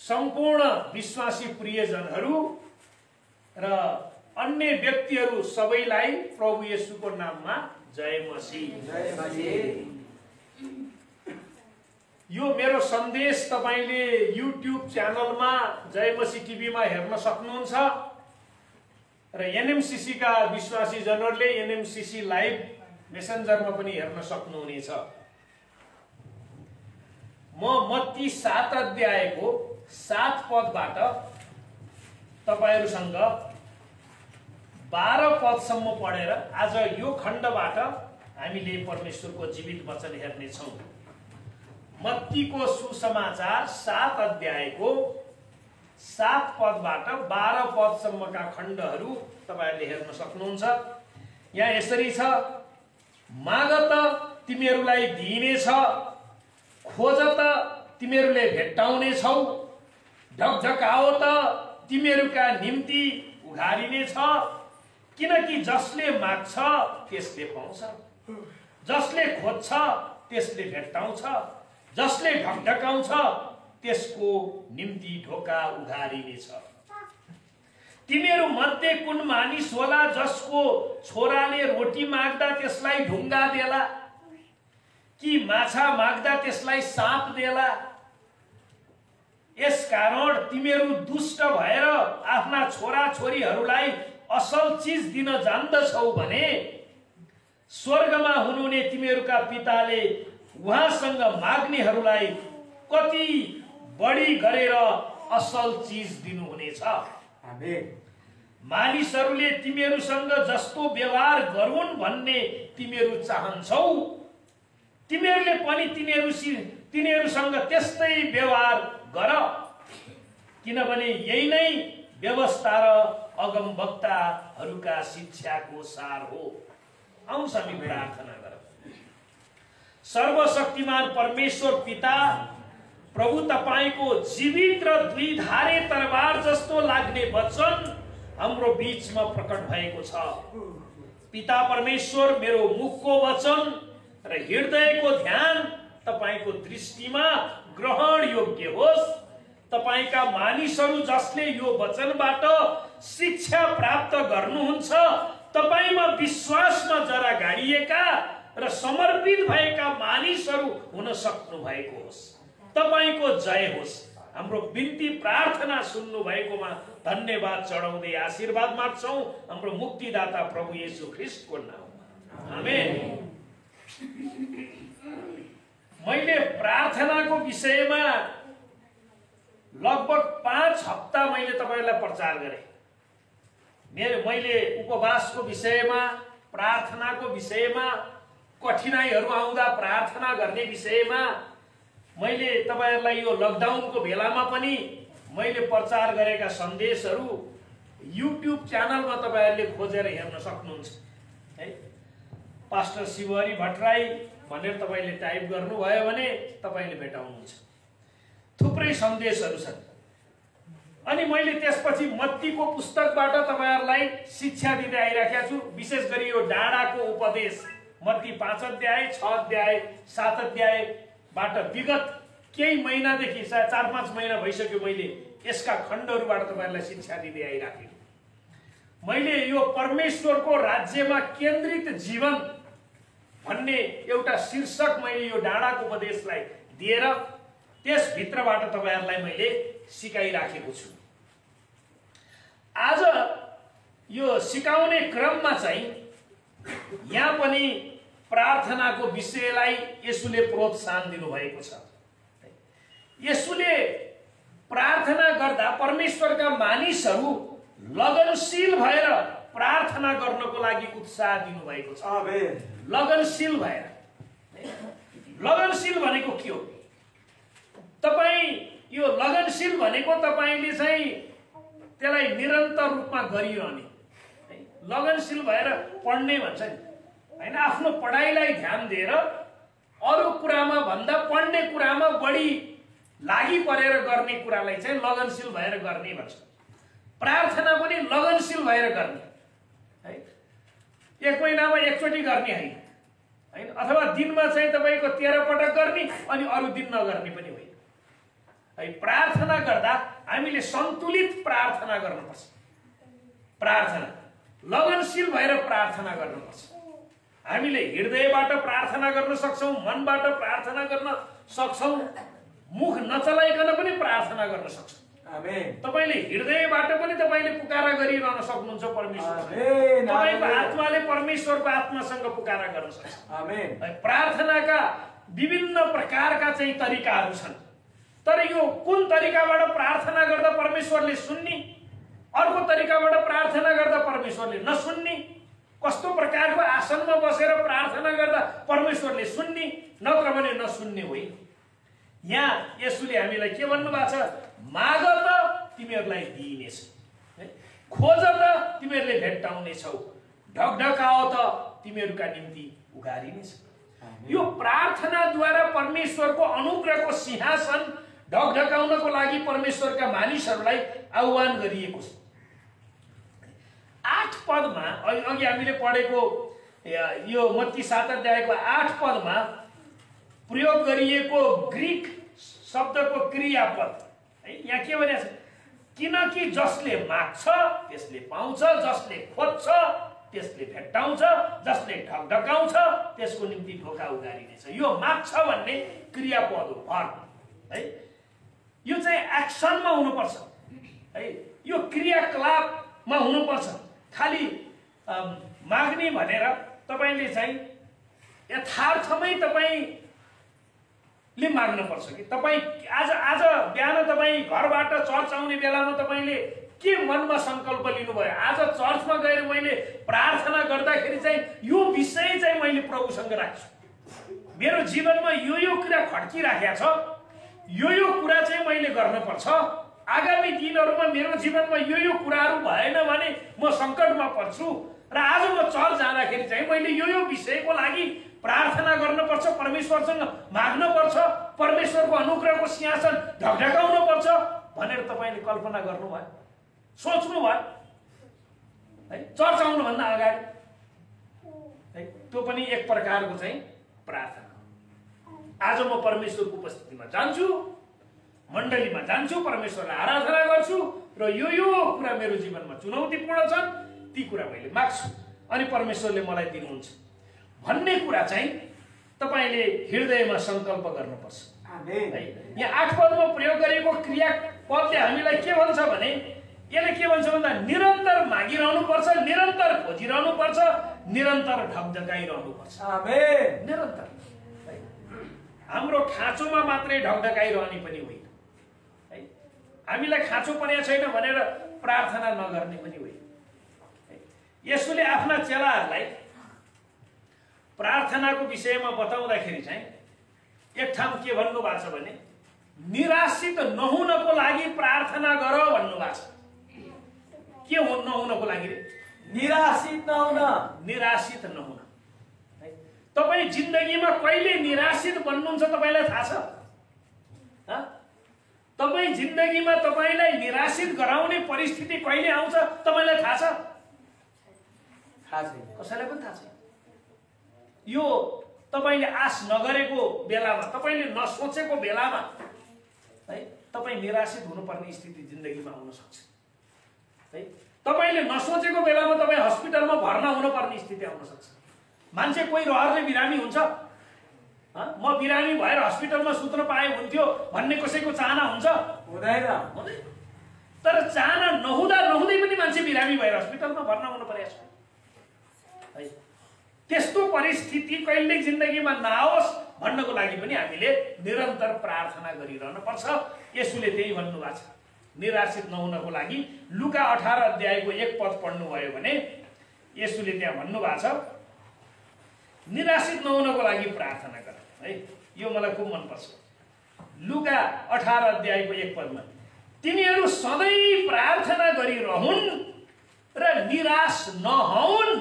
सम्पूर्ण विश्वासी प्रियजनहरू र अन्य व्यक्तिहरू सबैलाई प्रभु येशूको नाममा जय मसीह। यो मेरो सन्देश तपाईले युट्युब च्यानलमा जय मसीह टिभीमा हेर्न सक्नुहुन्छ र एनएमसीसी का विश्वासी जनहरूले एनएमसीसी लाइभ मेसेन्जरमा पनि हेर्न सक्नुहुनेछ। म मत्ती 7 अध्यायको 7 पदबाट तपाईहरुसँग 12 पदसम्म पढेर आज यो खण्डबाट हामीले परमेश्वरको जीवित वचन हेर्ने छौं। मत्तीको सुसमाचार 7 अध्यायको 7 पदबाट 12 पदसम्मका खण्डहरू तपाईहरुले हेर्न सक्नुहुन्छ। यहाँ यसरी छ, माग त तिमीहरूलाई दिइनेछ, खोज त तिमीहरूले भेट्टाउने छौ, ढकढकाओ त तिमीहरूका निम्ति उघारिनेछ। किनकि जसले माग्छ त्यसले पाउँछ, जसले खोज्छ त्यसले भेट्टाउँछ, जसले ढकढकाउँछ त्यसको निम्ति ढोका उघारिनेछ। तिमीहरू मध्ये कुन मानिस होला जसको छोराले रोटी माग्दा त्यसलाई ढुङ्गा देला, कि माछा माग्दा त्यसलाई साँप देला? यसकारण तिमीहरू दुष्ट भएर आफ्ना छोरा छोरीहरूलाई असल चीज दिन जान्दछौ भने स्वर्गमा हुनुहुने तिमीहरूका पिताले उहाँसँग माग्नेहरूलाई कति बढी गरेर असल चीज दिनुहुनेछ। आमेन। मानिसहरूले तिमीहरूसँग जस्तो व्यवहार गरून् भन्ने तिमीहरू चाहन्छौ, तिमीहरूले पनि तिनीहरूसँग त्यस्तै व्यवहार गर, किनभने यही नै व्यवस्था र अगमवक्ताहरूका शिक्षाको सार हो। आउनुहोस् हामी प्रार्थना गरौँ। सर्वशक्तिमान परमेश्वर पिता, प्रभु तपाईको जीवित र द्विधारे तरबार जस्तो लाग्ने वचन हाम्रो बीचमा प्रकट भएको छ। पिता परमेश्वर, मेरो मुखको वचन र हृदयको ध्यान तपाईको दृष्टिमा ग्रहण योग्य होस्। तपाईका मानिसहरू जसले यो वचनबाट शिक्षा प्राप्त गर्नुहुन्छ, तपाईमा विश्वासमा जरा गाडिएका र समर्पित भएका मानिसहरू हुन सक्नु भएको होस्। तपाईको जय होस्। हाम्रो बिन्ती प्रार्थना सुन्नु भएकोमा धन्यवाद चढाउँदै आशीर्वाद माग्छौं हाम्रो मुक्तिदाता प्रभु येशू ख्रीष्टको नाममा। आमेन। मैले प्रार्थनाको विषयमा लगभग 5 हप्ता मैले तपाईहरुलाई प्रचार गरे। मैले उपवासको विषयमा, प्रार्थनाको विषयमा, कठिनाइहरू आउँदा प्रार्थना गर्ने विषयमा मैले तपाईहरुलाई यो लकडाउनको बेलामा पनि मैले प्रचार गरेका सन्देशहरू युट्युब च्यानलमा तपाईहरुले खोजेर हेर्न सक्नुहुन्छ है। पास्टर शिवहरी भट्टराई भनेर तपाईले टाइप गर्नुभयो भने तपाईले भेटाउनुहुन्छ। थुप्रै सन्देशहरू छन्। अनि मैले त्यसपछि मत्तीको पुस्तकबाट तपाईहरुलाई शिक्षा दिँदै आइराखेको छु। विशेष गरी यो डाँडाको उपदेश मत्ती 5 अध्याय, 6 अध्याय, 7 अध्यायबाट विगत केही महिनादेखि 4-5 महिना भइसक्यो मैले यसका खण्डहरूबाट तपाईहरुलाई शिक्षा दिँदै आइराखेको। मैले यो परमेश्वरको राज्यमा केन्द्रित जीवन भन्ने एउटा शीर्षक मैले यो डाँडाको उपदेशलाई दिएर त्यसभित्रबाट तपाईहरुलाई मैले सिकाइराखेको छु। आज यो सिकाउने क्रममा चाहिँ यहाँ पनि प्रार्थनाको विषयलाई येशूले प्रोत्साहन दिनुभएको छ। येशूले प्रार्थना गर्दा परमेश्वरका मानिसहरू लगनशील भएर प्रार्थना गर्नको लागि उत्साह दिनुभएको छ। आमेन। लगनशील भएर। लगनशील भनेको के हो? तपाई यो लगनशील भनेको तपाईले चाहिँ त्यसलाई निरन्तर रूपमा गरिरहने। लगनशील भएर पढ्ने भन्छ नि हैन, आफ्नो पढाइलाई ध्यान दिएर अरु कुरामा भन्दा पढ्ने कुरामा बढी लागि परेर गर्ने कुरालाई चाहिँ लगनशील भएर गर्ने भन्छ। प्रार्थना पनि लगनशील भएर गर्ने है। एक महिनामा एकचोटि गर्ने हैन, अथवा दिनमा चाहिँ तपाईको 13 पटक गर्ने अनि अरु दिन नगर्ने पनि होइन है प्रार्थना गर्दा हामीले सन्तुलित प्रार्थना गर्नुपर्छ प्रार्थना लगनशील भएर प्रार्थना गर्नुपर्छ हामीले हृदयबाट प्रार्थना गर्न सक्छौं मनबाट प्रार्थना गर्न सक्छौं मुख नचलाइकन पनि प्रार्थना गर्न सक्छौं आमेन तपाईले हृदयबाट पनि तपाईले पुकारा गरिरहन सक्नुहुन्छ परमेश्वर तपाईको आत्माले परमेश्वरको आत्मासँग पुकारा गर्न सक्छ आमेन प्रार्थनाका विभिन्न प्रकारका चाहिँ तरिकाहरू छन् तर यो कुन तरिकाबाट प्रार्थना गर्दा परमेश्वरले सुन्ने अर्को तरिकाबाट प्रार्थना गर्दा परमेश्वरले नसुन्ने कस्तो प्रकारको आसनमा बसेर प्रार्थना गर्दा परमेश्वरले सुन्ने नत्र भने नसुन्ने होइन यहाँ येशूले हामीलाई के भन्नुभएको छ माग त तिमीहरूलाई दिइनेछ खोज त तिमीहरूले भेट्टाउनेछौ ढकढकाओ त तिमीहरूका निम्ति उघारिनेछ यो प्रार्थनाद्वारा परमेश्वरको अनुग्रहको सिंहासन ढकढकाउनको लागि परमेश्वरका मानिसहरूलाई आह्वान गरिएको छ 8 पदमा अघि हामीले पढेको यो मत्ती 7 अध्यायको 8 पदमा प्रयोग गरिएको ग्रीक शब्दको क्रियापद है यहाँ के भनेको छ किनकि जसले माग्छ त्यसले पाउँछ जसले खोज्छ त्यसले भेट्टाउँछ जसले ढकढकाउँछ त्यसको निम्ति ढोका उघारिनेछ यो माग्छ भन्ने क्रियापद हो भर्ब है यो चाहिँ एक्सनमा हुनुपर्छ है यो क्रियाकलापमा हुनुपर्छ खाली माग्ने भनेर तपाईले चाहिँ यथार्थमै तपाईले माग्न पर्छ कि तपाई आज बिहान तपाई घरबाट चर्च आउने बेलामा तपाईले के मनमा संकल्प लिनुभयो आज चर्चमा गएर मैले प्रार्थना गर्दाखेरि चाहिँ यो विषय चाहिँ मैले प्रभुसँग राख्छु मेरो जीवनमा यो कुरा खड्किराखेको छ यो कुरा चाहिँ मैले गर्नुपर्छ आगामी दिनहरुमा मेरो जीवनमा यो कुराहरू भएन भने म संकटमा पर्छु र आज म चर्च जाँदाखेरि चाहिँ मैले यो विषयको लागि प्रार्थना गर्नुपर्छ परमेश्वरसँग माग्नुपर्छ परमेश्वरको अनुग्रहको सिंहासन ढकढकाउनु पर्छ भनेर तपाईले कल्पना गर्नुभयो सोच्नु भयो है चर्च आउनु भन्दा अगाडि है त्यो पनि एक प्रकारको चाहिँ प्रार्थना आज म परमेश्वरको उपस्थितिमा जान्छु मण्डलीमा जान्छु परमेश्वरलाई आराधना गर्छु र यो कुरा मेरो जीवनमा चुनौतीपूर्ण छन् ती कुरा मैले माग्छु अनि परमेश्वरले मलाई दिनुहुन्छ भन्ने कुरा चाहिँ तपाईले हृदयमा संकल्प गर्नुपर्छ आमेन है यहाँ 8 पदमा प्रयोग गरिएको क्रियापदले हामीलाई के भन्छ भने यसले के भन्छ भन्दा निरन्तर मागिरहनु पर्छ निरन्तर खोजिरहनु पर्छ निरन्तर ढकढकाइरहनु पर्छ आमेन निरन्तर हाम्रो खाँचोमा मात्रै ढकढकाइरहने पनि होइन है हामीलाई खाँचो परेको छैन भनेर प्रार्थना नगर्ने पनि होइन यसुले आफ्ना चेलाहरूलाई प्रार्थनाको विषयमा बताउँदाखेरि चाहिँ एक ठाउँ के भन्नु भएको छ भने निराशित नहुनको लागि प्रार्थना गर भन्नु भएको छ के नहुनको लागि रे निराशित नहुन तपाई जिन्दगीमा कहिले निराशित बन्नुहुन्छ तपाईलाई थाहा छ तपाई जिन्दगीमा तपाईलाई निराशित गराउने परिस्थिति कहिले आउँछ तपाईलाई थाहा छ कसैलाई पनि थाहा छैन यो तपाईले आश नगरेको बेलामा तपाईले नसोचेको बेलामा है तपाई निराशित हुनुपर्ने स्थिति जिन्दगीमा आउन सक्छ है तपाईले नसोचेको बेलामा तपाई हस्पिटलमा भर्ना हुनुपर्ने स्थिति आउन सक्छ मान्छे कोही रहरले बिरामी हुन्छ म बिरामी भएर हस्पिटलमा सुत्न पाए हुन्थ्यो भन्ने कसैको चाहना हुन्छ हुँदैन तर चाहना नहुँदै पनि मान्छे बिरामी भएर हस्पिटलमा भर्ना हुनु परेको छ है त्यस्तो परिस्थिति कहिले जिन्दगीमा नआओस् भन्नको लागि पनि हामीले निरन्तर प्रार्थना गरिरहनु पर्छ यसुले त्यही भन्नुभएको छ निराशित नहुनको लागि लुका 18 अध्यायको 1 पद पढ्नुभयो भने यसुले त्यहाँ भन्नुभएको छ निराशित नहुनको लागि प्रार्थना गर है यो मलाई खुब मन पर्छ लुका 18 अध्यायको 1 पदमा तिनीहरू सधैँ प्रार्थना गरिरहुन् र निराश नहुन्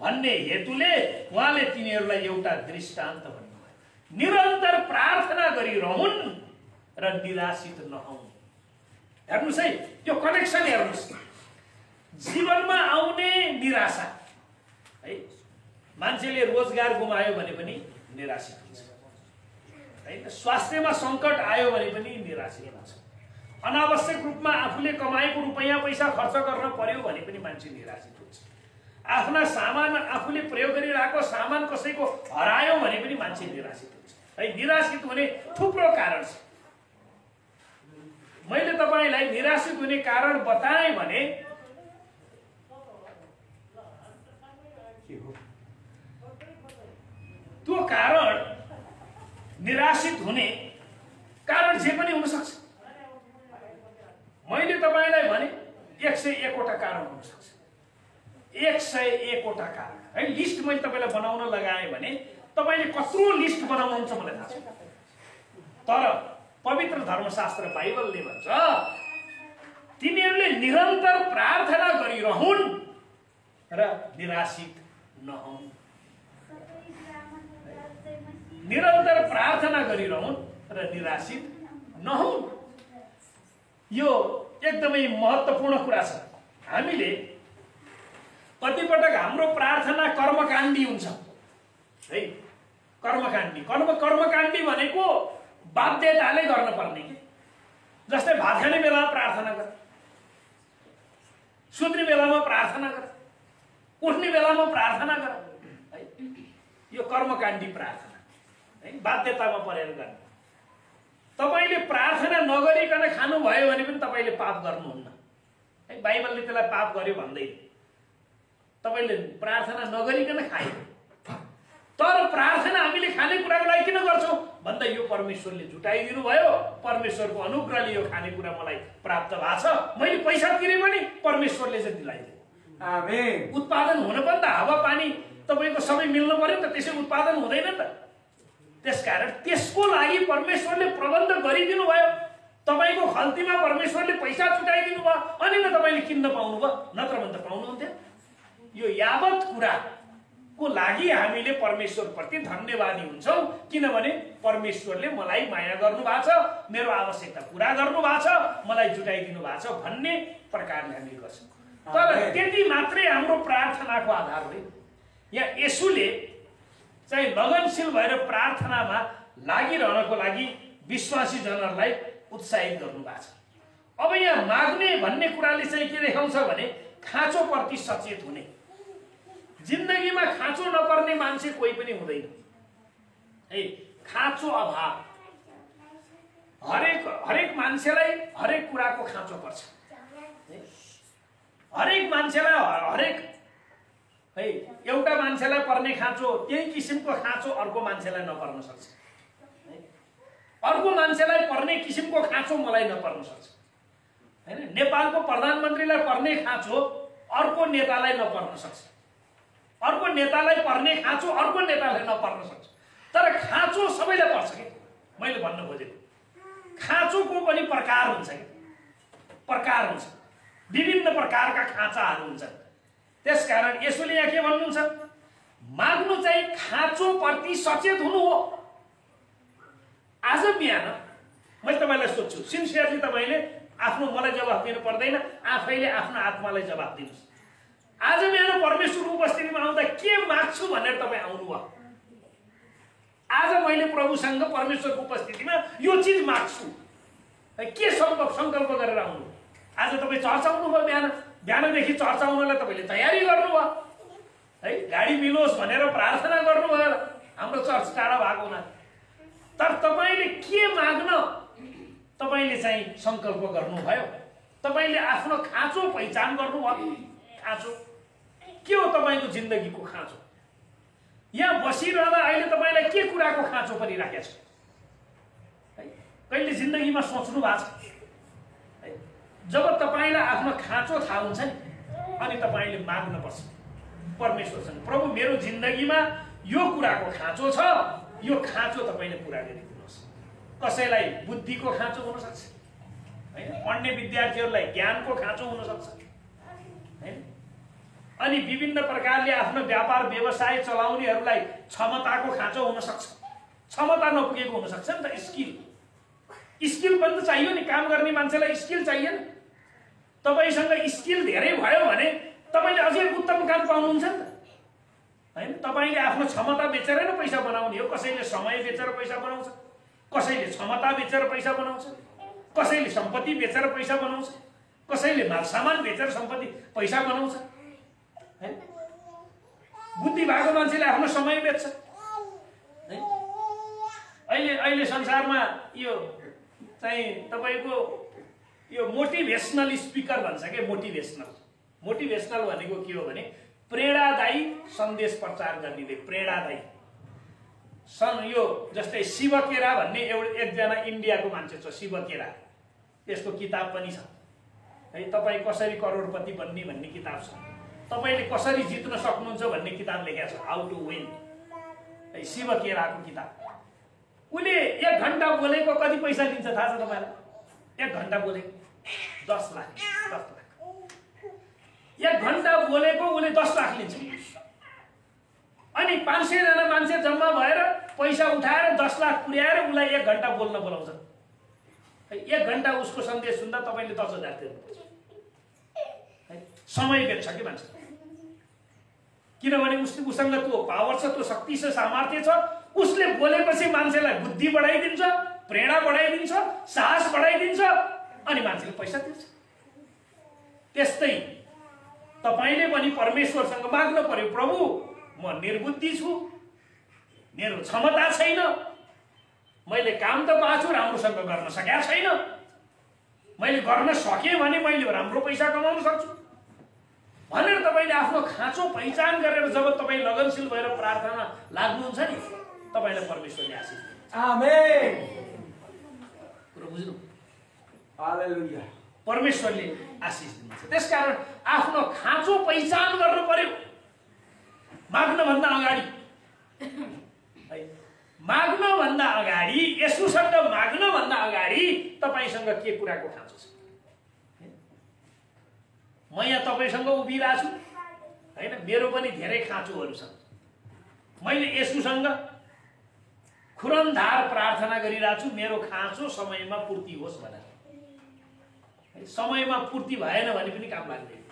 भन्ने हेतुले उहाँले तिनीहरूलाई एउटा दृष्टान्त भन्नुभयो निरन्तर प्रार्थना गरिरहुन् र निराशित नहुन् हेर्नुस् है त्यो कनेक्सन हेर्नुस् जीवनमा आउने निराशा है मान्छेले रोजगार गुमायो भने पनि निराशित हुन्छ हैन। स्वास्थ्यमा सङ्कट आयो भने पनि निराशित हुन्छ। अनावश्यक रूपमा आफूले कमाएको रुपैयाँ पैसा खर्च गर्न पर्यो भने पनि मान्छे निराशित हुन्छ। आफ्ना सामान आफूले प्रयोग गरिरहेको सामान कसैको हरायो भने पनि मान्छे निराशित हुन्छ है। निराशित हुने थुप्रो कारण छ। मैले तपाईलाई निराशित हुने कारण बताएँ भने त्यो कारण निराशित हुने कारण जे पनि हुन सक्छ। मैले तपाईलाई भने 101 वटा कारण हुन सक्छ। 101 वटा कारण है। लिस्ट मैले तपाईलाई बनाउन लगाएँ भने तपाईले कत्रो लिस्ट बनाउनुहुन्छ मलाई थाहा छैन। तर पवित्र धर्मशास्त्र बाइबलले भन्छ तिनीहरूले निरन्तर प्रार्थना गरिरहुन् र निराशित नहुन्। निरन्तर प्रार्थना गरिरहुन् र निराशित नहुन्। यो एकदमै महत्त्वपूर्ण कुरा छ। हामीले कतिपटक हाम्रो प्रार्थना कर्मकाण्डी हुन्छ है। कर्मकाण्डी भनेको बाध्यताले गर्न पर्ने के। जस्तै भात खाने बेलामा प्रार्थना गर, सुत्ने बेलामा प्रार्थना गर, उठ्ने बेलामा प्रार्थना गर है। यो कर्मकाण्डी प्रार्थना है, बाध्यतामा परेर गर्ने। तपाईले प्रार्थना नगरिकन खानुभयो भने पनि तपाईले पाप गर्नुहुन्न है। बाइबलले त्यसलाई पाप गर्यो भन्दैन। तपाईले प्रार्थना नगरिकन खाए तर प्रार्थना हामीले खानेकुराको लागि किन गर्छौँ भन्दा यो परमेश्वरले जुटाइदिनु भयो। परमेश्वरको अनुग्रहले यो खानेकुरा मलाई प्राप्त भएको छ। मैले पैसा तिरे पनि परमेश्वरले चाहिँ दिलाइदियो। आमेन। उत्पादन हुन पनि त हावापानी तपाईको सबै मिल्नु पर्यो नि त, त्यसै उत्पादन हुँदैन नि त। त्यसकारण त्यसको लागि परमेश्वरले प्रबन्ध गरिदिनु भयो। तपाईको खल्तीमा परमेश्वरले पैसा जुटाइदिनु भयो अनि न तपाईले किन्न पाउनु भयो, नत्र भने त पाउनुहुन्थ्यो। यो यावत कुराको लागि हामीले परमेश्वरप्रति धन्यवादी हुन्छौँ किनभने परमेश्वरले मलाई माया गर्नु भएको छ, मेरो आवश्यकता पूरा गर्नु भएको छ, मलाई जुटाइदिनु भएको छ भन्ने प्रकारले हामी गर्छौँ। तर त्यति मात्रै हाम्रो प्रार्थनाको आधार हो। यहाँ येशूले चाहिँ लगनशील भएर प्रार्थनामा लागिरहनको लागि विश्वासी जनहरूलाई उत्साहित गर्नु भएको छ। अब यहाँ माग्ने भन्ने कुराले चाहिँ के देखाउँछ भने खाँचोप्रति सचेत हुने। जिन्दगीमा खाँचो नपर्ने मान्छे कोही पनि हुँदैन है। खाँचो अभाव हरेक मान्छेलाई हरेक कुराको खाँचो पर्छ। हरेक मान्छेलाई हरेक है एउटा मान्छेलाई पर्ने खाँचो त्यही किसिमको खाँचो अर्को मान्छेलाई नपर्न सक्छ। अर्को मान्छेलाई पर्ने किसिमको खाँचो मलाई नपर्न सक्छ हैन। नेपालको प्रधानमन्त्रीलाई पर्ने खाँचो अर्को नेतालाई नपर्न सक्छ। अर्को नेतालाई पर्ने खाँचो अर्को नेतालाई नपर्न सक्छ। तर खाँचो सबैलाई पर्छ के। मैले भन्न खोजेको खाँचोको पनि प्रकार हुन्छ के। प्रकार हुन्छ, विभिन्न प्रकारका खाँचाहरू हुन्छन्। त्यसकारण येशूले यहाँ के भन्नुहुन्छ, माग्नु चाहिँ खाँचोप्रति सचेत हुनु हो। आज बिहान मैले तपाईलाई सोध्छु, सिन्सियरली तपाईले आफ्नो मलाई जवाफ दिनु पर्दैन, आफैले आफ्नो आत्मालाई जवाफ दिनुहोस्। आज बिहान परमेश्वरको उपस्थितिमा आउँदा के माग्छु भनेर तपाईँ आउनुभयो। आज मैले प्रभुसँग परमेश्वरको उपस्थितिमा यो चिज माग्छु के सङ्कल्प गरेर आउनु। आज तपाईँ चर्च आउनुभयो, बिहानदेखि चर्च आउनलाई तपाईँले तयारी गर्नुभयो है। गाडी मिलोस् भनेर प्रार्थना गर्नुभयो हाम्रो चर्च टाढा भएको हुनाले। तर तपाईँले के माग्न तपाईँले चाहिँ सङ्कल्प गर्नुभयो। तपाईँले आफ्नो खाँचो पहिचान गर्नुभयो। खाँचो के हो तपाईँको जिन्दगीको खाँचो। यहाँ बसिरहँदा अहिले तपाईँलाई के कुराको खाँचो परिराखेको छ है। कहिले जिन्दगीमा सोच्नु भएको छ है। जब तपाईँलाई आफ्नो खाँचो थाहा हुन्छ नि अनि तपाईँले माग्नुपर्छ परमेश्वरसँग, प्रभु मेरो जिन्दगीमा यो कुराको खाँचो छ, यो खाँचो तपाईँले पुरा गरिदिनुहोस्। कसैलाई बुद्धिको खाँचो हुनसक्छ हैन, पढ्ने विद्यार्थीहरूलाई ज्ञानको खाँचो हुनसक्छ हैन। अनि विभिन्न प्रकारले आफ्नो व्यापार व्यवसाय चलाउनेहरूलाई क्षमताको खाँचो हुनसक्छ। क्षमता नपुगेको हुनसक्छ नि त। स्किल पनि त चाहियो नि। काम गर्ने मान्छेलाई स्किल चाहियो नि। तपाईँसँग स्किल धेरै भयो भने तपाईँले अझै उत्तम काम पाउनुहुन्छ नि त हैन। तपाईँले आफ्नो क्षमता बेचेर नै पैसा बनाउने हो। कसैले समय बेचेर पैसा बनाउँछ कसैले क्षमता बेचेर पैसा बनाउँछ, कसैले सम्पत्ति बेचेर पैसा बनाउँछ, कसैले माल सामान बेचेर सम्पत्ति पैसा बनाउँछ हैन। बुद्धि भएको मान्छेले आफ्नो समय बेच्छ है। अहिले संसारमा यो चाहिँ तपाईको यो मोटिभेसनल स्पिकर भन्छ के। मोटिभेसनल भनेको के हो भने प्रेरणादायी सन्देश प्रचार गर्नेले। प्रेरणादायी यो जस्तै शिवकेरा भन्ने एकजना इन्डियाको मान्छे छ, शिवकेरा। त्यसको किताब पनि छ है। तपाईँ कसरी करोडपति बन्ने भन्ने किताब छ। तपाईँले कसरी जित्न सक्नुहुन्छ भन्ने किताब लेखेको छ, हाउ टु विन है, शिवकेराको किताब। उसले 1 घण्टा बोलेको कति पैसा लिन्छ थाहा छ तपाईँलाई? 1 घण्टा बोलेको 10 लाख। 1 घण्टा बोलेको उसले 10 लाख लिन्छ। अनि 500 जना मान्छे जम्मा भएर पैसा उठाएर 10 लाख पुर्याएर उसलाई 1 घण्टा बोल्न बोलाउँछ। 1 घण्टा उसको सन्देश सुन्दा तपाईँले 10,000 तिर्नुपर्छ। समय बेच्छ कि मान्छे, किनभने उसँग त्यो पावर छ, त्यो शक्ति छ, सामर्थ्य छ। उसले बोलेपछि मान्छेलाई बुद्धि बढाइदिन्छ, प्रेरणा बढाइदिन्छ, साहस बढाइदिन्छ, अनि मान्छेले पैसा तिर्छ। त्यस्तै तपाईँले पनि परमेश्वरसँग माग्नु पर्यो, प्रभु म निर्बुद्धि छु, मेरो क्षमता छैन, मैले काम त पाएको छु, राम्रोसँग गर्न सकेको छैन, मैले गर्न सकेँ भने मैले राम्रो पैसा कमाउन सक्छु भनेर तपाईँले आफ्नो खाँचो पहिचान गरेर जब तपाईँ लगनशील भएर प्रार्थना लाग्नुहुन्छ नि, तपाईँलाई परमेश्वरले आशीष दिन्छ। आमेन। कुरो बुझ्नु? हालेलुया। परमेश्वरले आशीष दिन्छ। त्यसकारण आफ्नो खाँचो पहिचान गर्नु पर्यो माग्नुभन्दा अगाडि है। माग्नुभन्दा अगाडि, येशूसँग माग्नुभन्दा अगाडि तपाईसँग के कुराको खाँचो छ? म यहाँ तपाईसँग उभिरहेको छु हैन, मेरो पनि धेरै खाँचोहरू छन्। मैले येशूसँग खुरन्धार प्रार्थना गरिरहेको छु, मेरो खाँचो समयमा पूर्ति होस् भनेर। समयमा पूर्ति भएन भने पनि काम लाग्दैन।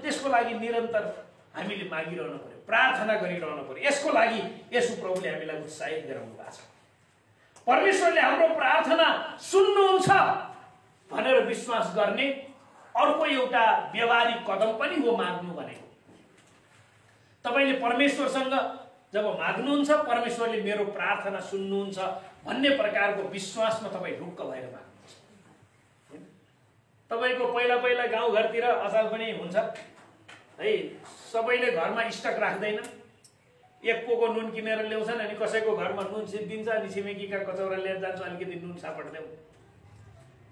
त्यसको लागि निरन्तर हामीले मागिरहनु पर्यो, प्रार्थना गरिरहनु पर्यो। यसको लागि येशू प्रभुले हामीलाई उत्साहित गराउनु भएको छ। परमेश्वरले हाम्रो प्रार्थना सुन्नुहुन्छ भनेर विश्वास गर्ने अर्को एउटा व्यवहारिक कदम पनि हो माग्नु भनेको। तपाईले परमेश्वरसँग जब माग्नुहुन्छ, परमेश्वरले मेरो प्रार्थना सुन्नुहुन्छ भन्ने प्रकारको विश्वासमा तपाईँ ढुक्क भएर माग्नुहुन्छ। तपाईको पहिला गाउँघरतिर अचाल पनि हुन्छ है, सबैले घरमा स्टक राख्दैन। एक पोको नुन किनेर ल्याउँछन्, अनि कसैको घरमा नुन सिद्धिन्छ, अनि छिमेकीका कचौरा लिएर जान्छ, अलिकति नुन सापट्दै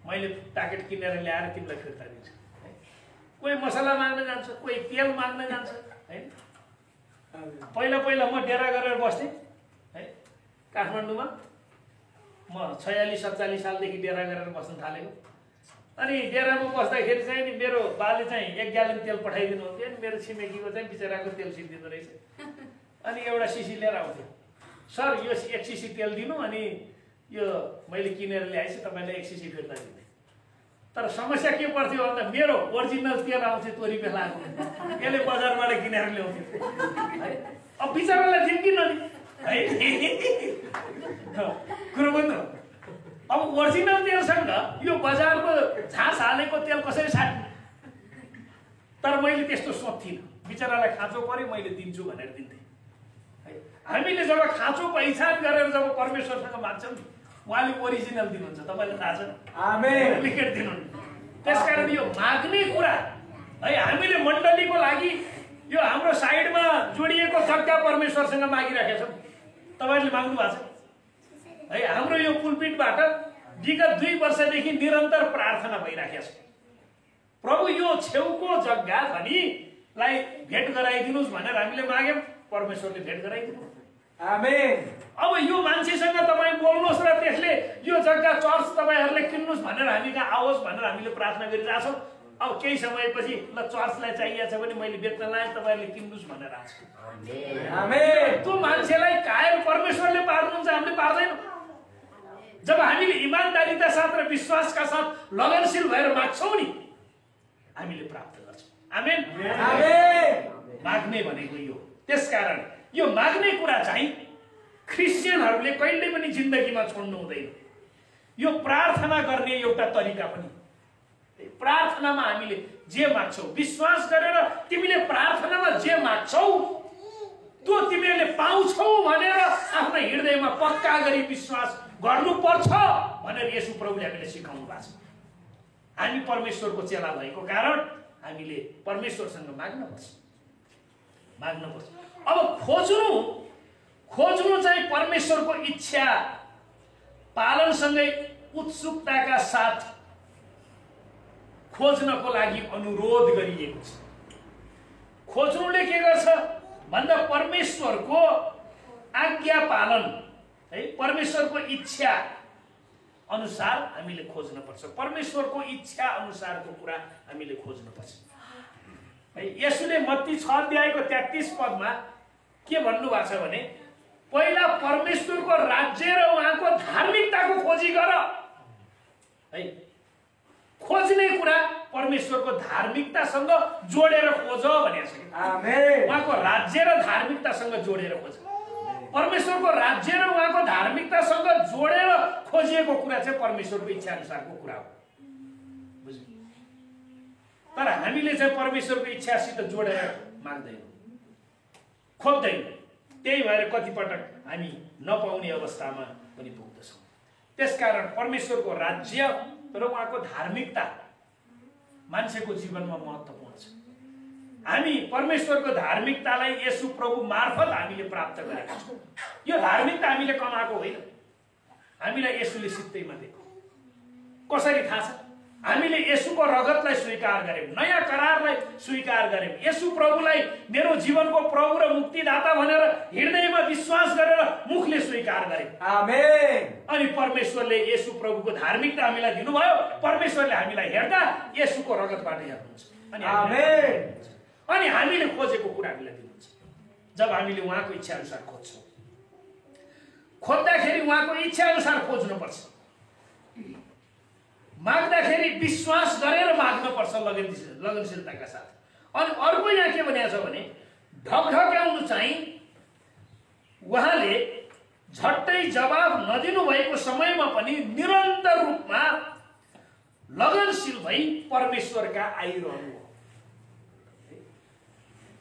मैले प्याकेट किनेर ल्याएर तिमीलाई फिर्ता दिन्छु। कोही मसला माग्न जान्छ, कोही तेल माग्न जान्छ हैन। पहिला म डेरा गरेर बस्थेँ है काठमाडौँमा। म 46-47 सालदेखि डेरा गरेर बस्न थालेको। अनि डेरामा बस्दाखेरि चाहिँ नि मेरो बाले चाहिँ 1 ग्यालन तेल पठाइदिनु हुन्थ्यो, अनि मेरो छिमेकीको चाहिँ बिचराको तेल सिद्धिँदो रहेछ। अनि एउटा सिसी लिएर आउँथ्यो, सर यो 1 सिसी तेल दिनु, अनि यो मैले किनेर ल्याएछु, तपाईँलाई 1 सिसी फिर्ता दिने। तर समस्या के पर्थ्यो भन्दा मेरो ओरिजिनल तेल आउँथ्यो तोरी बेलाको, यसले बजारबाट किनेर ल्याउँथ्यो है। अब बिचरालाई दिउँ कि नदिउँ है, कुरो बुझ्नु? अब ओरिजिनल तेलसँग यो बजारको झाँस हालेको तेल कसरी साट्ने? तर मैले त्यस्तो सोच्थिनँ, बिचरालाई खाँचो पर्यो मैले दिन्छु भनेर दिन्थेँ है। हामीले जब खाँचो पहिचान गरेर जब परमेश्वरसँग माग्छौँ नि, उहाँले ओरिजिनल दिनुहुन्छ। तपाईँलाई थाहा छ? आमेन। डुप्लिकेट दिनुहुन्न। त्यसकारण यो माग्ने कुरा है, हामीले मण्डलीको लागि यो हाम्रो साइडमा जोडिएको जग्गा परमेश्वरसँग मागिराखेका छौँ। तपाईँहरूले माग्नु भएको छ है। हाम्रो यो पुलपिटबाट विगत 2 वर्षदेखि निरन्तर प्रार्थना भइराखेको छ, प्रभु यो छेउको जग्गा धनीलाई भेट गराइदिनुहोस् भनेर हामीले माग्यौँ, परमेश्वरले भेट गराइदिनु। आमेन। अब यो मान्छेसँग तपाईँ बोल्नुहोस् र त्यसले यो जग्गा चर्च तपाईँहरूले किन्नुहोस् भनेर हामी कहाँ आओस् भनेर हामीले प्रार्थना गरिरहेछौँ। अब केही समयपछि ल चर्चलाई चाहिएको छ भने मैले बेच्न लाएँ, तपाईँहरूले किन्नुहोस् भनेर आएको छु। आमेन। त्यो मान्छेलाई कायर परमेश्वरले पार्नुहुन्छ, हामीले पार्दैनौँ। जब हामीले इमानदारीका साथ र विश्वासका साथ लगनशील भएर माग्छौँ नि, हामीले प्राप्त गर्छौँ। आमेन। आमेन। माग्ने भनेको यो। त्यसकारण यो माग्ने कुरा चाहिँ क्रिस्चियनहरूले कहिल्यै पनि जिन्दगीमा छोड्नु हुँदैन। यो प्रार्थना गर्ने एउटा तरिका पनि, प्रार्थनामा हामीले जे माग्छौ, विश्वास गरेर तिमीले प्रार्थनामा जे माग्छौ त्यो तिमीहरूले पाउँछौ भनेर आफ्नो हृदयमा पक्का गरी विश्वास गर्नुपर्छ भनेर येशू प्रभुले हामीले सिकाउनु भएको छ। हामी परमेश्वरको चेला भएको कारण हामीले परमेश्वरसँग माग्नुपर्छ। अब खोज्नु चाहिँ परमेश्वरको इच्छा पालनसँगै उत्सुकताका साथ खोज्नको लागि अनुरोध गरिएको छ। खोज्नुले के गर्छ भन्दा परमेश्वरको आज्ञा पालन, है, परमेश्वरको इच्छा अनुसार हामीले खोज्न पर्छ। परमेश्वरको इच्छा अनुसारको कुरा हामीले खोज्न पर्छ। है, यसुले मत्ती 6 अध्यायको 33 पदमा के भन्नु भएको छ भने पहिला परमेश्वरको राज्य र उहाँको धार्मिकताको खोजी गर। है, खोज्ने कुरा परमेश्वरको धार्मिकतासँग जोडेर खोज भनेको छ। आमेन। उहाँको राज्य र धार्मिकतासँग जोडेर खोज। परमेश्वरको राज्य र उहाँको धार्मिकतासँग जोडेर खोजिएको कुरा चाहिँ परमेश्वरको इच्छा अनुसारको कुरा हो। बुझ्नु? तर हामीले चाहिँ परमेश्वरको इच्छासित जोडेर माग्दैनौँ, खोज्दैनौँ। त्यही भएर कतिपटक हामी नपाउने अवस्थामा पनि पुग्दछौँ। त्यसकारण परमेश्वरको राज्य र उहाँको धार्मिकता मान्छेको जीवनमा महत्त्वपूर्ण छ। हामी परमेश्वरको धार्मिकतालाई येशू प्रभु मार्फत हामीले प्राप्त गरेका छौँ। यो धार्मिकता हामीले कमाएको होइन, हामीलाई येशूले सित्तैमा दिएको। कसरी थाहा छ? हामीले येशूको रगतलाई स्वीकार गर्यौँ, नयाँ करारलाई स्वीकार गर्यौँ, येशू प्रभुलाई मेरो जीवनको प्रभु र मुक्तिदाता भनेर हृदयमा विश्वास गरेर मुखले स्वीकार गर्यौँ। आमेन। अनि परमेश्वरले येशू प्रभुको धार्मिकता हामीलाई दिनुभयो। परमेश्वरले हामीलाई हेर्दा येशूको रगतबाट हेर्नुहुन्छ। अनि हामीले खोजेको कुरा हामीलाई दिनुहुन्छ। जब हामीले उहाँको इच्छा अनुसार खोज्छौँ, खोज्दाखेरि उहाँको इच्छा अनुसार खोज्नुपर्छ। माग्दाखेरि विश्वास गरेर माग्नुपर्छ लगनशीलताका साथ। अनि अर्को यहाँ के भनेको छ भने ढकढक्याउनु चाहिँ उहाँले झट्टै जवाब नदिनु भएको समयमा पनि निरन्तर रूपमा लगनशील भई परमेश्वरका आइरहनु हो।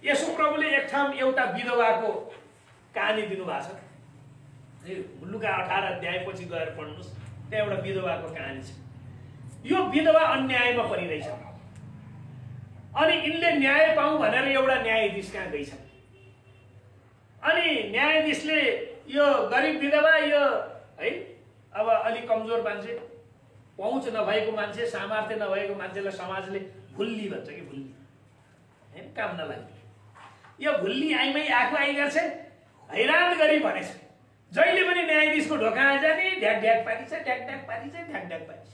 येशू प्रभुले एक ठाउँ एउटा विधवाको कहानी दिनुभएको छ। लुका 18 अध्याय पछि गएर पढ्नुहोस्, त्यहाँ एउटा विधवाको कहानी छ। यो विधवा अन्यायमा परिरहेछ। अनि यिनले न्याय पाऊँ भनेर एउटा न्यायाधीश कहाँ गइछ। अनि न्यायाधीशले यो गरिब विधवा, यो है अब अलिक कमजोर मान्छे, पहुँच नभएको मान्छे, सामर्थ्य नभएको मान्छेलाई समाजले भुल्ली भन्छ कि भुल्ली, हैन, काम नलाग्ने। यो भुल्ली आइमै आफू आइ गर्छ, हैरान गरी भनेछ। जहिले पनि न्यायाधीशको ढोका जाने ढ्याक ढ्याक पारिन्छ, ढ्याक ढ्याक पारिन्छ, ढ्याक ढ्याक पारिन्छ।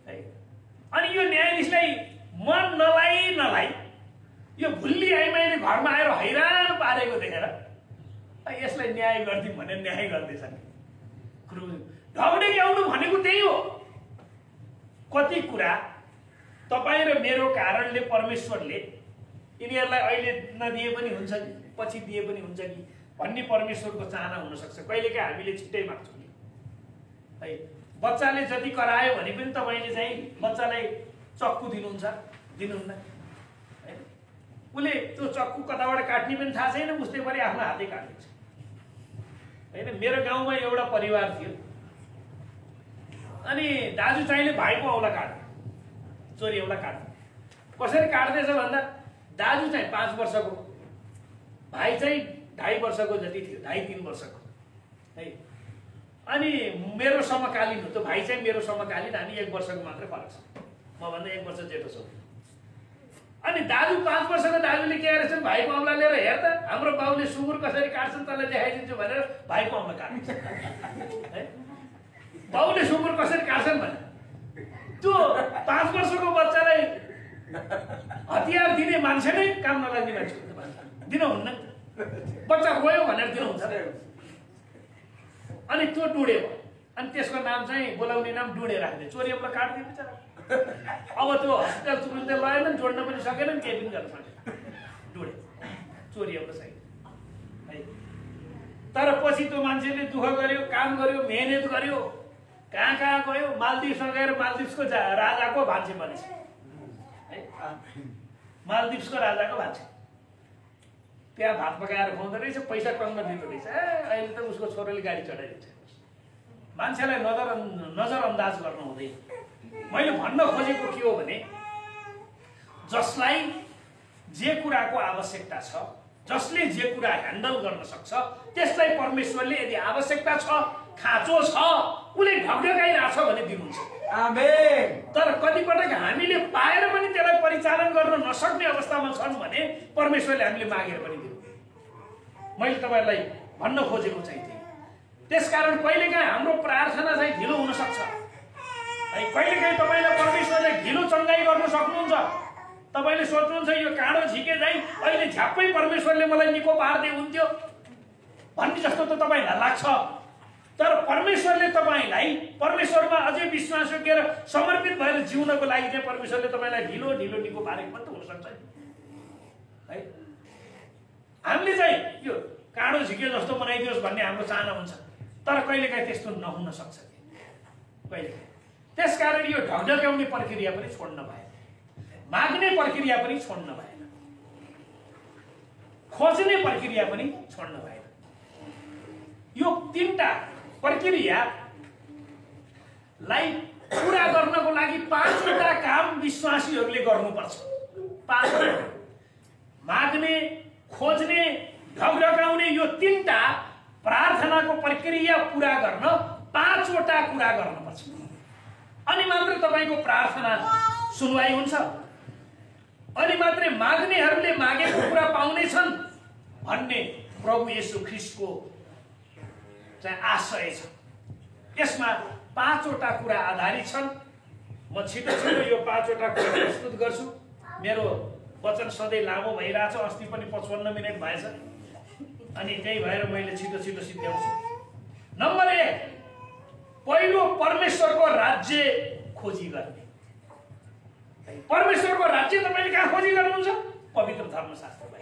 अनि यो न्यायाधीशलाई मन नलाई यो भुल्ली आइमाईले घरमा आएर हैरान पारेको देखेर यसलाई न्याय गर्दिउँ भनेर न्याय गर्दैछन्। ढकढक्याउनु भनेको त्यही हो। कति कुरा तपाईँ र मेरो कारणले परमेश्वरले यिनीहरूलाई अहिले नदिए पनि हुन्छ कि पछि दिए पनि हुन्छ कि भन्ने परमेश्वरको चाहना हुनसक्छ। कहिलेकाहीँ हामीले छिट्टै माग्छौँ नि, है। बच्चाले जति करायो भने पनि तपाईँले चाहिँ बच्चालाई चक्कु दिनुहुन्छ, दिनुहुन्न, है। उसले त्यो चक्कु कताबाट काट्ने पनि थाहा छैन, उसले पनि आफ्नो हातै काटिन्छ, होइन। मेरो गाउँमा एउटा परिवार थियो। अनि दाजु चाहिँले भाइको औँला काट्यो, चोरी औँला काट्यो। कसरी काट्दैछ भन्दा दाजु चाहिँ 5 वर्षको, भाइ चाहिँ 2.5 वर्षको जति थियो, 2.5-3 वर्षको, है। अनि मेरो समकालीन हो, त्यो भाइ चाहिँ मेरो समकालीन, हामी 1 वर्षको मात्रै फरक छ, मभन्दा 1 वर्ष जेठो छ। अनि दाजु 5 वर्षको दाजुले के गरेछन्, भाइको औँला लिएर हेर त हाम्रो बाउले सुँगुर कसरी काट्छन् तँलाई देखाइदिन्छु भनेर भाइको औँला काट्छ, है। बाउले सुँगुर कसरी काट्छन् भने त्यो 5 वर्षको बच्चालाई हतियार दिने मान्छे नै काम नलाग्ने मान्छे दिनुहुन्न। बच्चा रोयो भनेर दिनुहुन्छ। अनि त्यो डुडे भयो। अनि त्यसको नाम चाहिँ बोलाउने नाम डुडे राख्ने। चोरी औँला काट्दियो बिचरा। अब त्यो हस्पिटल तुरुन्तै लगेन, जोड्न पनि सकेन, केही पनि गर्न सकेन। डुडे चोरी औँला सही, है। तर पछि त्यो मान्छेले दुःख गर्यो, काम गर्यो, मेहनत गर्यो, कहाँ कहाँ गयो, मालदिप्समा गएर मालदिप्सको राजाको भान्से बनेछ है। मालदिप्सको राजाको भान्से त्यहाँ भात पकाएर खुवाउँदो रहेछ, पैसा कम दिँदो रहेछ। अहिले त उसको छोराले गाडी चढाइदिन्छ। मान्छेलाई नजरअन्दाज गर्नु हुँदैन। मैले भन्न खोजेको के हो भने जसलाई जे कुराको आवश्यकता छ, जसले जे कुरा ह्यान्डल गर्न सक्छ, त्यसलाई परमेश्वरले यदि आवश्यकता छ, खाँचो छ, उसले ढकढकाइरहेछ भने दिनुहुन्छ। आमेन। तर कतिपटक हामीले पाएर पनि त्यसलाई परिचालन गर्न नसक्ने अवस्थामा छन् भने परमेश्वरले हामीले मागेर पनि दिनु। मैले तपाईँलाई भन्न खोजेको चाहिँ त्यही। त्यसकारण कहिलेकाहीँ हाम्रो प्रार्थना चाहिँ ढिलो हुन सक्छ है। कहिलेकाहीँ तपाईँलाई परमेश्वरले ढिलो चङ्गाई गर्न सक्नुहुन्छ। तपाईँले सोच्नुहुन्छ यो काँडो झिके चाहिँ अहिले झ्याप्पै परमेश्वरले मलाई निको पार्दै हुन्थ्यो भन्ने जस्तो त तपाईँलाई लाग्छ। तर परमेश्वरले तपाईँलाई परमेश्वरमा अझै विश्वास राखेर समर्पित भएर जिउनको लागि चाहिँ परमेश्वरले तपाईँलाई ढिलो ढिलो निको पारेको पनि त हुनसक्छ है। हामीले चाहिँ यो काँडो झिके जस्तो बनाइदियोस् भन्ने हाम्रो चाहना हुन्छ, तर कहिलेकाहीँ त्यस्तो नहुन सक्छ कहिलेकाहीँ। त्यसकारण यो ढकढकाउने प्रक्रिया पनि छोड्न भएन, माग्ने प्रक्रिया पनि छोड्न भएन, खोज्ने प्रक्रिया पनि छोड्न भएन। यो तीनटा प्रक्रियालाई पुरा गर्नको लागि 5वटा काम विश्वासीहरूले गर्नुपर्छ। 5वटा माग्ने, खोज्ने, ढकढकाउने, यो तीनटा प्रार्थनाको प्रक्रिया पुरा गर्न 5वटा कुरा गर्नुपर्छ। अनि मात्र तपाईँको प्रार्थना सुनवाई हुन्छ, अनि मात्रै माग्नेहरूले मागेको कुरा पाउनेछन् भन्ने प्रभु येशू ख्रीष्टको चाहिँ आशय छ। यसमा 5वटा कुरा आधारित छन्। म छिटो छिटो यो 5वटा कुरा प्रस्तुत गर्छु। मेरो वचन सधैँ लामो भइरहेछ, अस्ति पनि 55 मिनट भएछ, अनि त्यही भएर मैले छिटो छिटो सिद्ध्याउँछु। नम्बर 1, पहिलो परमेश्वरको राज्य खोजी गर्ने। परमेश्वरको राज्य तपाईँले कहाँ खोजी गर्नुहुन्छ? पवित्र धर्मशास्त्रमा।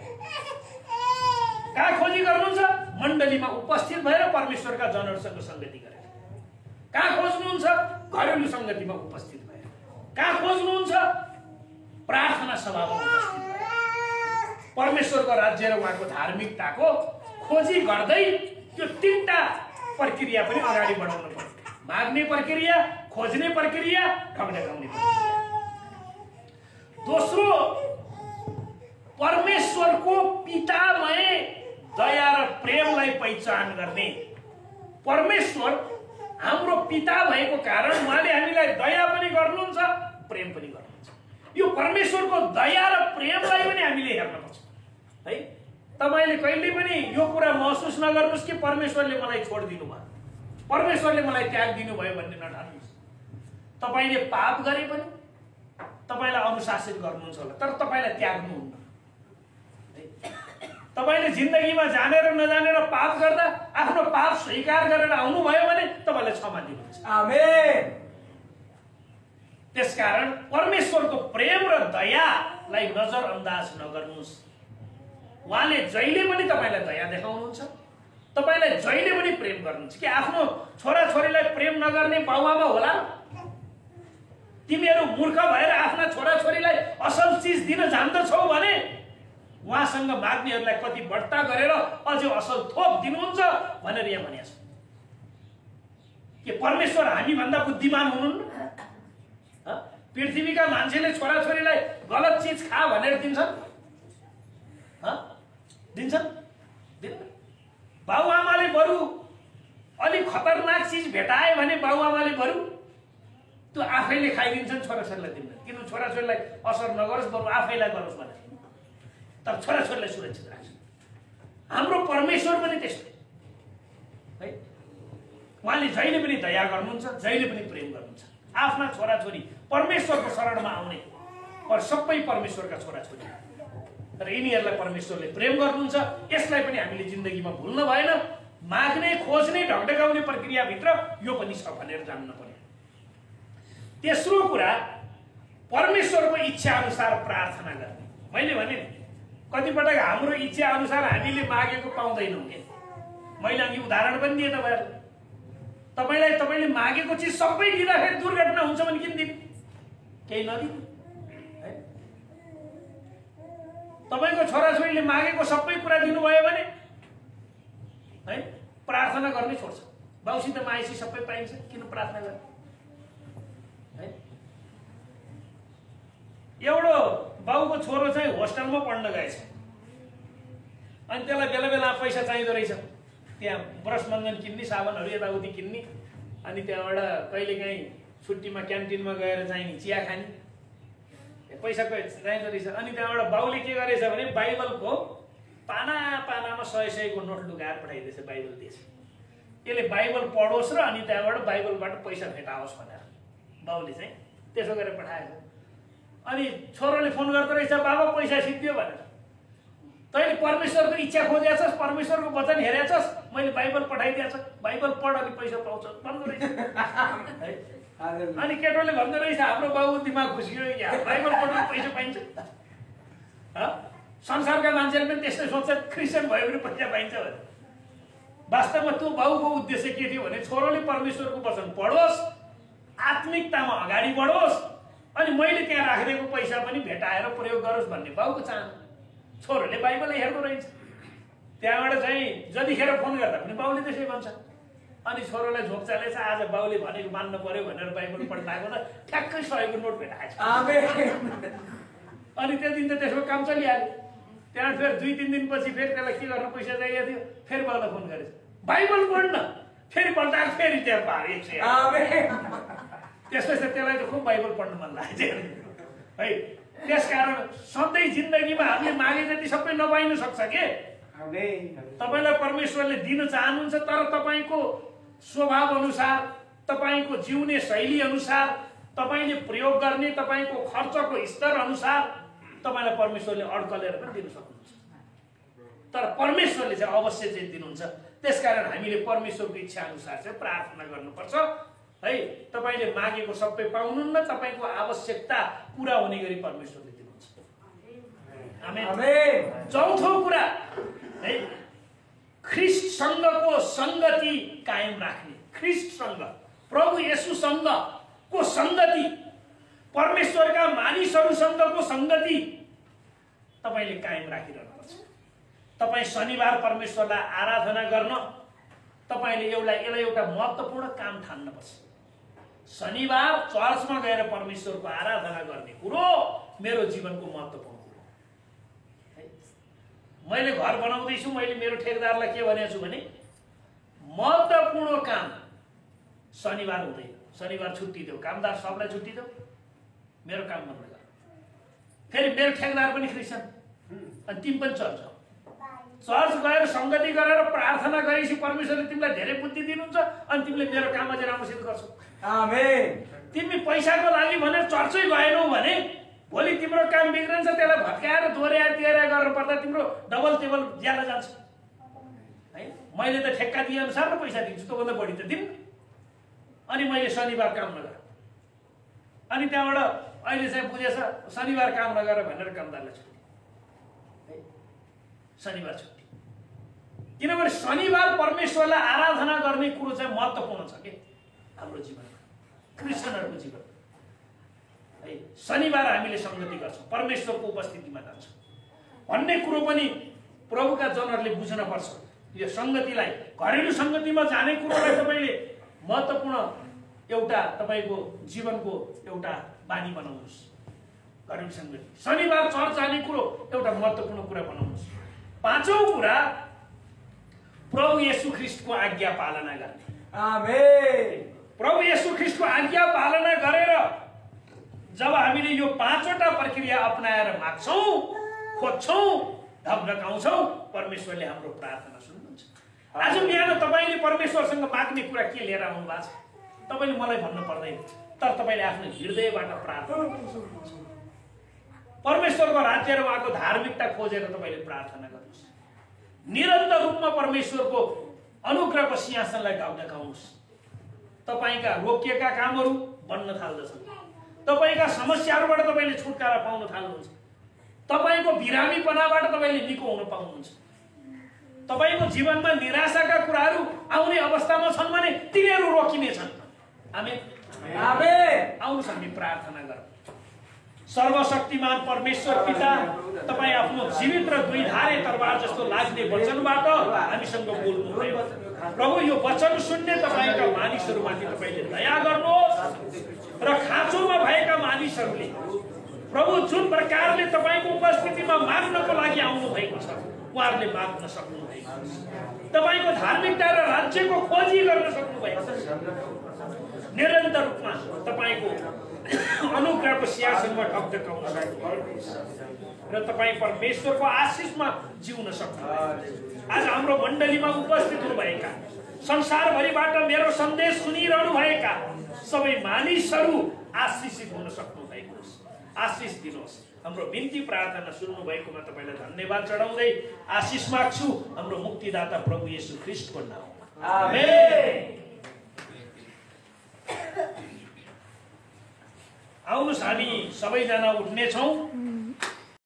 कहाँ खोजी गर्नुहुन्छ? मण्डलीमा उपस्थित भएर परमेश्वरका जनहरूसँग संगति गरेर। कहाँ खोज्नुहुन्छ? घरेलु संगतिमा उपस्थित भएर। कहाँ खोज्नुहुन्छ? प्रार्थना सभामा उपस्थित भएर। परमेश्वरको राज्य र उहाँको धार्मिकताको खोजी गर्दै त्यो तीनटा प्रक्रिया पनि अगाडि बढाउनु पर्छ। माग्ने प्रक्रिया, खोज्ने प्रक्रिया, ढकढकाउने प्रक्रिया। दोस्रो, परमेश्वरको पितामय दया र प्रेमलाई पहिचान गर्ने। परमेश्वर हाम्रो पिता भएको कारण उहाँले हामीलाई दया पनि गर्नुहुन्छ, प्रेम पनि गर्नुहुन्छ। यो परमेश्वरको दया र प्रेमलाई पनि हामीले हेर्नुपर्छ है। तपाईँले कहिले पनि यो कुरा महसुस नगर्नुहोस् कि परमेश्वरले मलाई छोडिदिनु भयो, परमेश्वरले मलाई त्याग दिनुभयो भन्ने नठान्नुहोस्। तपाईँले पाप गरे पनि तपाईँलाई अनुशासित गर्नुहुन्छ होला, तर तपाईँलाई त्याग्नुहुन्न। तपाईँले जिन्दगीमा जानेर नजानेर पाप गर्दा आफ्नो पाप स्वीकार गरेर आउनुभयो भने तपाईँलाई क्षमा दिनुहुन्छ। आमेन। त्यसकारण परमेश्वरको प्रेम र दयालाई नजरअन्दाज नगर्नुहोस्। उहाँले जहिले पनि तपाईँलाई दया देखाउनुहुन्छ, तपाईँलाई जहिले पनि प्रेम गर्नुहुन्छ। कि आफ्नो छोराछोरीलाई प्रेम नगर्ने बाउआमा होला? तिमीहरू मूर्ख भएर आफ्ना छोराछोरीलाई असल चिज दिन जान्दछौ भने उहाँसँग माग्नेहरूलाई कति बढ्ता गरेर अझै असल थोप दिनुहुन्छ भनेर यहाँ भनिएको छ। के परमेश्वर हामीभन्दा बुद्धिमान हुनुहुन्न? पृथ्वीका मान्छेले छोराछोरीलाई गलत चिज खा भनेर दिन्छन्? दिन्छन्? बाउआमाले बरु अलिक खतरनाक चिज भेटाए भने बाउआमाले बरु त्यो आफैले खाइदिन्छन्, छोराछोरीलाई दिन्छन्। किन छोराछोरीलाई असर नगरोस्, बरु आफैलाई गरोस् भनेर। तर छोराछोरीलाई सुरक्षित राख्छ। हाम्रो परमेश्वर पनि त्यस्तो है। उहाँले जहिले पनि दया गर्नुहुन्छ, जहिले पनि प्रेम गर्नुहुन्छ। आफ्ना छोराछोरी परमेश्वरको शरणमा आउने पर सबै परमेश्वरका छोराछोरी, तर यिनीहरूलाई परमेश्वरले प्रेम गर्नुहुन्छ। यसलाई पनि हामीले जिन्दगीमा भुल्न भएन। माग्ने, खोज्ने, ढकढकाउने प्रक्रियाभित्र यो पनि छ भनेर जान्न पर्यो। तेस्रो कुरा, परमेश्वरको इच्छा अनुसार प्रार्थना गर्ने। मैले भने नि कतिपटक हाम्रो इच्छा अनुसार हामीले मागेको पाउँदैनौँ। मैले अघि उदाहरण पनि दिएँ तपाईँहरूलाई। तपाईँले मागेको चिज सबै दिँदाखेरि दुर्घटना हुन्छ भने किन दिनु, केही नदिनु है। तपाईँको छोराछोरीले मागेको सबै कुरा दिनुभयो भने है प्रार्थना गर्ने छोड्छ। बाउसित माएसी सबै पाइन्छ, किन प्रार्थना गर्ने है। एउटा बाउको छोरो चाहिँ होस्टेलमा पढ्न गएछ, अनि त्यसलाई बेला बेला पैसा चाहिँदो रहेछ, त्यहाँ ब्रस मन्जन किन्ने, साबुनहरू यताउति किन्ने, अनि त्यहाँबाट कहिलेकाहीँ छुट्टीमा क्यान्टिनमा गएर चाहिने चिया खाने, पैसा चाहिँदो रहेछ। अनि त्यहाँबाट बाउले के गरेछ भने बाइबलको पानामा 100 को नोट लुगाएर पठाइदिएछ बाइबल दिएछ। यसले बाइबल पढोस् र अनि त्यहाँबाट बाइबलबाट पैसा भेटाओस् भनेर बाउले चाहिँ त्यसो गरेर पठाएछ। अनि छोरोले फोन गर्दो रहेछ, बाबा पैसा सिद्धियो भनेर। तैँले परमेश्वरको इच्छा खोजेछस्, परमेश्वरको वचन हेरेछस्, मैले बाइबल पठाइदिएछ, बाइबल पढ अनि पैसा पाउँछ भन्दो रहेछ है। अनि केटोले भन्दो रहेछ, हाम्रो बाबु दिमाग घुसियो क्या, बाइबल पढ्नु पैसा पाइन्छ। संसारका मान्छेले पनि त्यस्तै सोच्छ, क्रिस्चियन भयो भने पैसा पाइन्छ भने। वास्तवमा त्यो बाउको उद्देश्य के थियो भने छोरोले परमेश्वरको वचन पढोस्, आत्मिकतामा अगाडि बढोस्, अनि मैले त्यहाँ राखिदिएको पैसा पनि भेटाएर प्रयोग गरोस् भन्ने बाउको चाहना। छोरोले बाइबलै हेर्दो रहेछ, त्यहाँबाट चाहिँ जतिखेर फोन गर्दा पनि बाउले त्यसै भन्छ। अनि छोरोलाई झोक चालेछ, आज बाउले भनेको मान्नु पर्यो भनेर बाइबल पढ्दाको त ठ्याक्कै 100 को नोट भेटाएछ। अनि त्यो दिन त त्यसको काम चलिहाल्यो। त्यहाँ फेरि 2-3 दिनपछि फेरि त्यसलाई के गर्नु पैसा चाहिएको थियो, फेरि बाउलाई फोन गरेछ, बाइबल पढ्न। फेरि पल्टाएर फेरि त्यहाँ पायो 100। त्यसपछि त्यसलाई त खुब बाइबल पढ्नु मन लाग्छ है। त्यसकारण सधैँ जिन्दगीमा हामीले मागे जति सबै नपाइनु सक्छ के। तपाईँलाई परमेश्वरले दिन चाहनुहुन्छ, तर तपाईँको स्वभाव अनुसार, तपाईँको जिउने शैली अनुसार, तपाईँले प्रयोग गर्ने तपाईँको खर्चको स्तर अनुसार तपाईँलाई परमेश्वरले अड्कलेर पनि दिन सक्नुहुन्छ। तर परमेश्वरले चाहिँ अवश्य चाहिँ दिनुहुन्छ। त्यसकारण हामीले परमेश्वरको इच्छा अनुसार चाहिँ प्रार्थना गर्नुपर्छ है। तपाईँले मागेको सबै पाउनुहुन्न, तपाईँको आवश्यकता पूरा हुने गरी परमेश्वरले दिनुहुन्छ। आमेन। चौथो कुरा है, ख्रिस्टसँगको संगति कायम राख्ने। ख्रिस्टसँग, प्रभु येशूसँगको संगति, परमेश्वरका मानिसहरूसँगको संगति तपाईँले कायम राखिरहनुपर्छ। तपाईँ शनिबार परमेश्वरलाई आराधना गर्न तपाईँले यसलाई एउटा महत्त्वपूर्ण काम ठान्नुपर्छ। शनिबार चर्चमा गएर परमेश्वरको आराधना गर्ने कुरो मेरो जीवनको महत्त्वपूर्ण कुरो है। मैले घर बनाउँदैछु, मैले मेरो ठेकेदारलाई के भनेको छु भने महत्त्वपूर्ण काम शनिबार हुँदैन, शनिबार छुट्टी देऊ, कामदार सबलाई छुट्टी देऊ, मेरो काम बन्द गर। फेरि मेरो ठेकेदार पनि क्रिस्चियन, अनि तिमी पनि चर्च गएर संगति गरेर प्रार्थना गरेपछि परमेश्वरले तिमीलाई धेरै बुद्धि दिनुहुन्छ, अनि तिमीले मेरो काम अझै राम्रोसित गर्छौ। आमेन। तिमी पैसाको लागि भनेर चर्चै गएनौ भने भोलि तिम्रो काम बिग्रन्छ, त्यसलाई भत्काएर दोहोऱ्याएर तिहार गर्नु पर्दा तिम्रो डबल टेबल ज्यादा जान्छ है। मैले त ठेक्का दिए अनुसार र पैसा दिन्छु, त्योभन्दा बढी त दिन्न। अनि मैले शनिबार काम नगर, अनि त्यहाँबाट अहिले चाहिँ बुझेछ शनिबार काम नगर भनेर कामदारलाई छुट्टी है, शनिबार छुट्टी। किनभने शनिबार परमेश्वरलाई आराधना गर्ने कुरो चाहिँ महत्त्वपूर्ण छ के हाम्रो जीवनमा, क्रिस्चियनहरूको जीवन है। शनिबार हामीले संगति गर्छौँ, परमेश्वरको उपस्थितिमा जान्छौँ भन्ने कुरो पनि प्रभुका जनहरूले बुझ्नुपर्छ। यो संगतिलाई, घरेलु संगतिमा जाने कुरोलाई तपाईँले महत्त्वपूर्ण एउटा तपाईँको जीवनको एउटा बानी बनाउनुहोस्। घरेलु संगति, शनिबार चर्च जाने कुरो एउटा महत्त्वपूर्ण कुरा बनाउनुहोस्। पाँचौं कुरा, प्रभु येशू ख्रिस्टको आज्ञा पालना गर्ने। आमेन। प्रभु येशू ख्रिस्टको आज्ञा पालना गरेर जब हामीले यो 5वटा प्रक्रिया अपनाएर माग्छौँ, खोज्छौँ, ढकढकाउँछौँ, परमेश्वरले हाम्रो प्रार्थना सुन्नुहुन्छ। आज बिहान तपाईँले परमेश्वरसँग माग्ने कुरा के लिएर आउनु भएको छ तपाईँले मलाई भन्नु पर्दैन, तर तपाईँले आफ्नो हृदयबाट प्रार्थना गर्नुहोस्। परमेश्वरको राज्य र उहाँको धार्मिकता खोजेर तपाईँले प्रार्थना गर्नुहोस्। निरन्तर रूपमा परमेश्वरको अनुग्रहको सिंहासनलाई ढकढकाउनुहोस्। तपाईँका रोकिएका कामहरू बन्न थाल्दछन्, तपाईँका समस्याहरूबाट तपाईँले छुटकारा पाउन थाल्नुहुन्छ, तपाईँको बिरामीपनाबाट तपाईँले निको हुन पाउनुहुन्छ। तपाईको जीवनमा निराशाका कुराहरू आउने अवस्थामा छन् भने तिनीहरू रोकिनेछन्। आमेन आमेन। आउनुहोस् हामी प्रार्थना गरौँ। सर्वशक्तिमान परमेश्वर पिता, तपाईँ आफ्नो जीवित र दुईधारे तरबार जस्तो लाग्ने वचनबाट हामीसँग बोल्नुभयो। प्रभु, यो वचन सुन्ने तपाईँका मानिसहरूमाथि तपाईँले दया गर्नुहोस् र खाँचोमा भएका मानिसहरूले प्रभु जुन प्रकारले तपाईँको उपस्थितिमा माग्नको लागि आउनु भएको छ उहाँहरूले माग्न सक्नु भएको छ। तपाईँको धार्मिकता र राज्यको खोजी गर्न सक्नु भएको छ। निरन्तर रूपमा तपाईँको अनुग्रहको सिंहासनमा ढकढकाउन सक्नुहुन्छ र तपाईँ परमेश्वरको आशिषमा जिउन सक्नुहुन्छ। आज हाम्रो मण्डलीमा उपस्थित हुनुभएका संसारभरिबाट मेरो सन्देश सुनिरहनु भएका सबै मानिसहरू आशिषित हुन सक्नु भएको छ। आशिष दिनुहोस्। हाम्रो बिन्ती प्रार्थना सुन्नु भएकोमा तपाईँलाई धन्यवाद चढाउँदै आशिष माग्छु हाम्रो मुक्तिदाता प्रभु येशू ख्रीष्टको नाममा। आमेन। आउनुहोस् हामी सबैजना उठ्नेछौँ।